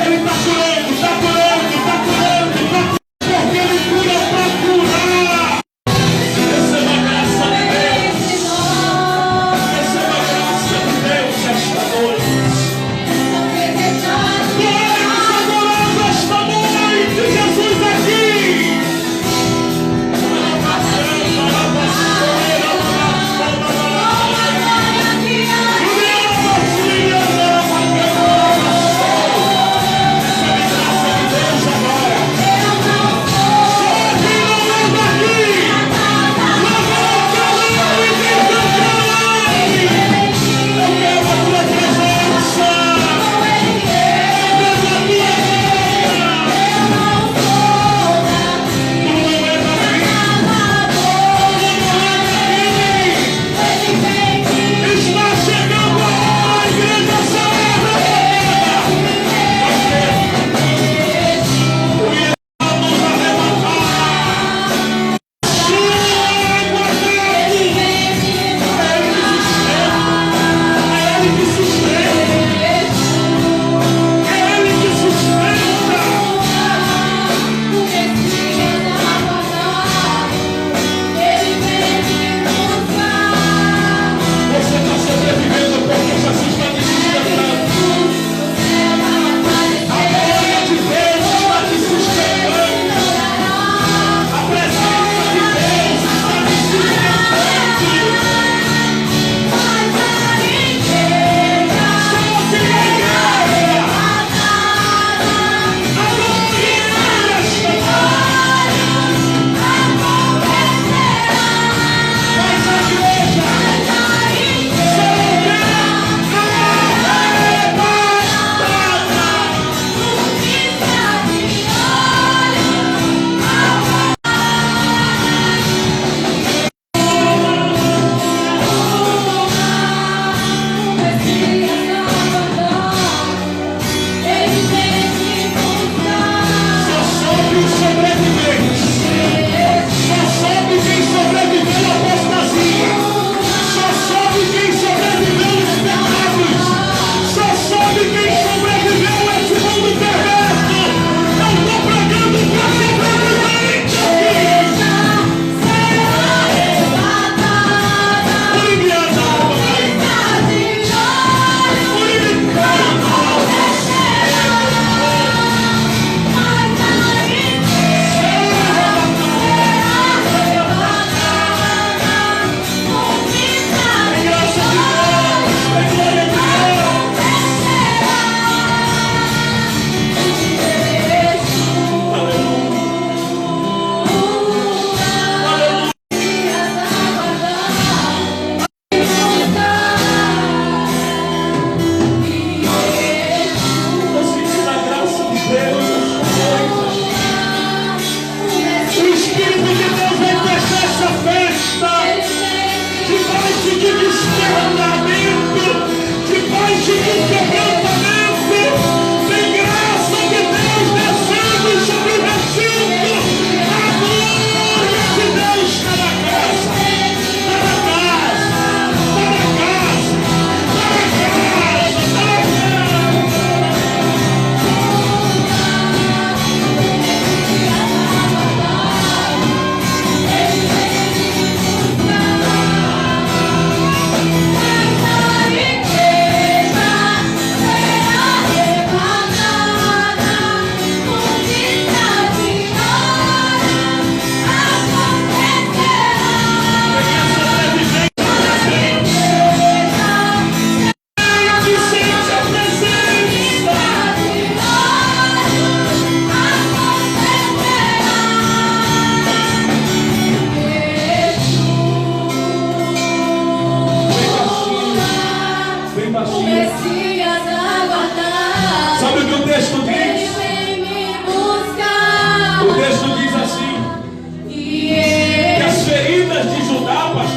Ele está curando, está curando, está curando, está curando, porque Ele cura para curar. Receba a graça de Deus. Receba a graça de Deus esta noite. Glórias adorando esta noite, Jesus aqui.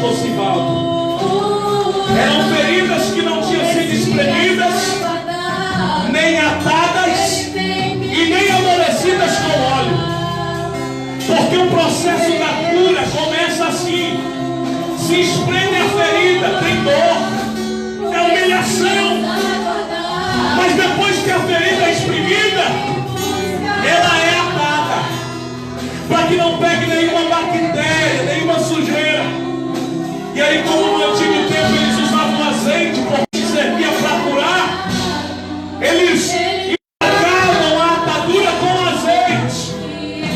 fosse válido. Eram feridas que não tinham sido espremidas, nem atadas e nem amolecidas com óleo. Porque o processo da cura começa assim. Se espreme a ferida, tem dor, é humilhação. Mas depois que a ferida é espremida, ela é atada, para que não pegue nenhuma bactéria, nenhuma sujeira. E aí, como no antigo tempo eles usavam azeite, porque servia para curar, eles embarcavam a atadura com azeite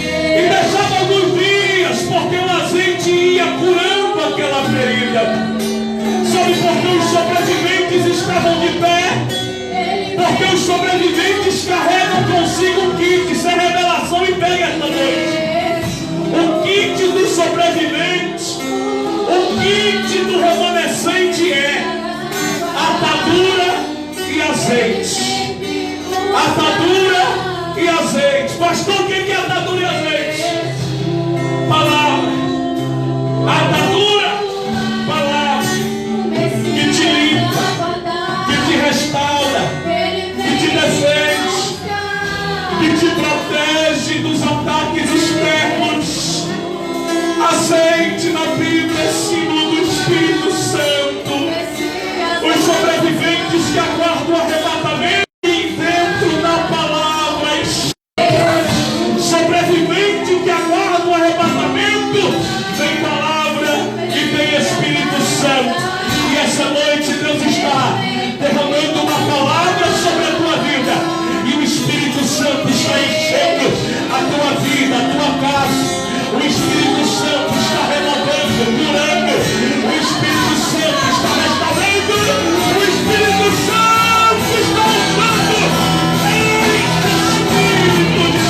e deixavam alguns dias, porque o azeite ia curando aquela ferida. Sabe por que os sobreviventes estavam de pé? Porque os sobreviventes carregam consigo um kit. Isso é revelação e pega esta noite. O kit dos sobreviventes, o kit do remanescente é atadura e azeite. Atadura e azeite. Pastor, o que é atadura e azeite? Palavra. Atadura, palavra, que te limpa, que te restaura, que te defende, que te protege dos ataques externos. Azeite na Bíblia é símbolo do Espírito Santo. Os sobreviventes que aguardam o arrebatamento dentro da palavra. Sobrevivente que aguarda o arrebatamento, tem palavra e tem Espírito Santo. E essa noite Deus está derramando uma palavra sobre a tua vida, e o Espírito Santo está enchendo a tua vida, a tua casa. O Espírito Santo está renovando, curando. O Espírito Santo está restaurando. O Espírito Santo está usando. Espírito de Deus.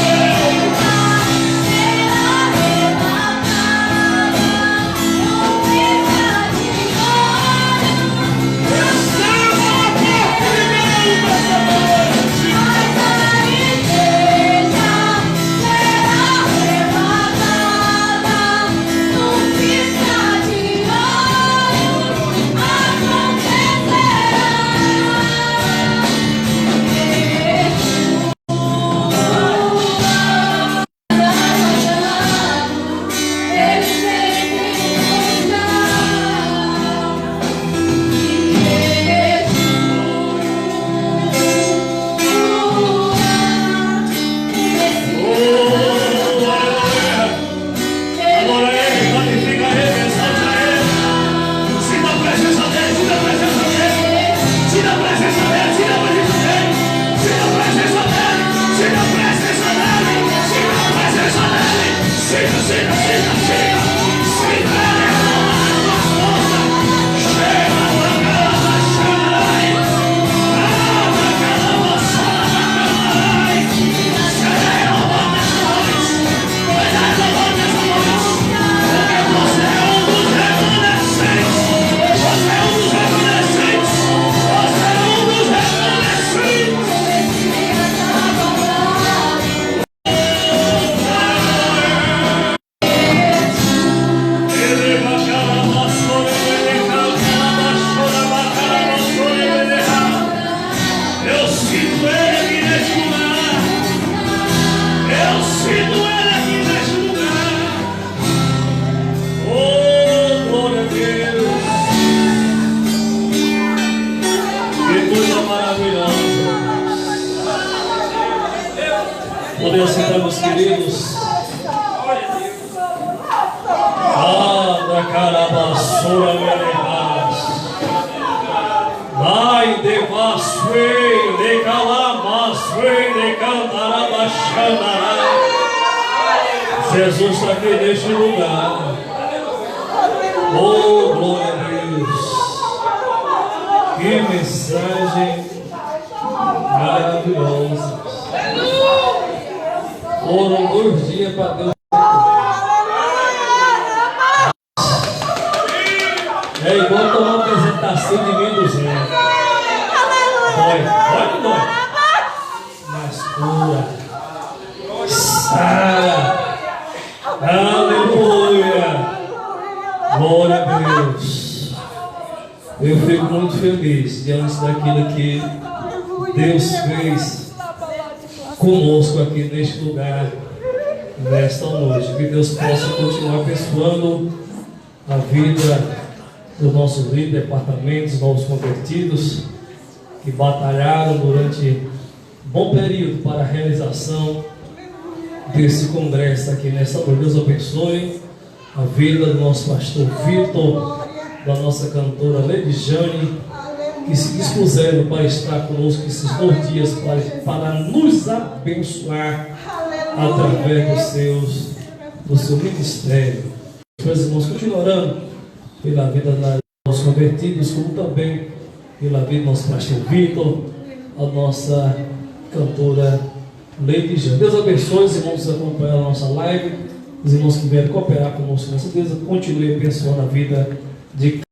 Podemos sentar, meus queridos. Da carabaçora melehas. Vai de vasfei, de calamasfei, de cantarabaxanará. Jesus está aqui neste lugar. Oh, glória a Deus. Que mensagem maravilhosa. Foram 2 dias para Deus. É igual tomar uma apresentação de 1.200. Dói. Mas cura. Sara. Aleluia. Glória a Deus. feliz diante daquilo que Deus fez conosco aqui neste lugar, nesta noite. Que Deus possa continuar abençoando a vida do nosso líder, departamentos, novos convertidos, que batalharam durante um bom período para a realização desse congresso aqui nesta noite. Deus abençoe a vida do nosso pastor Vitor, da nossa cantora Lady Jane, que se dispuseram para estar conosco esses 2 dias para nos abençoar através do seu ministério. Meus irmãos, continuam orando pela vida dos convertidos, como também pela vida do nosso pastor Vitor, a nossa cantora Lady Jane. Deus abençoe os irmãos que acompanham a nossa live, os irmãos que vieram cooperar conosco nessa. Deus continue abençoando a vida de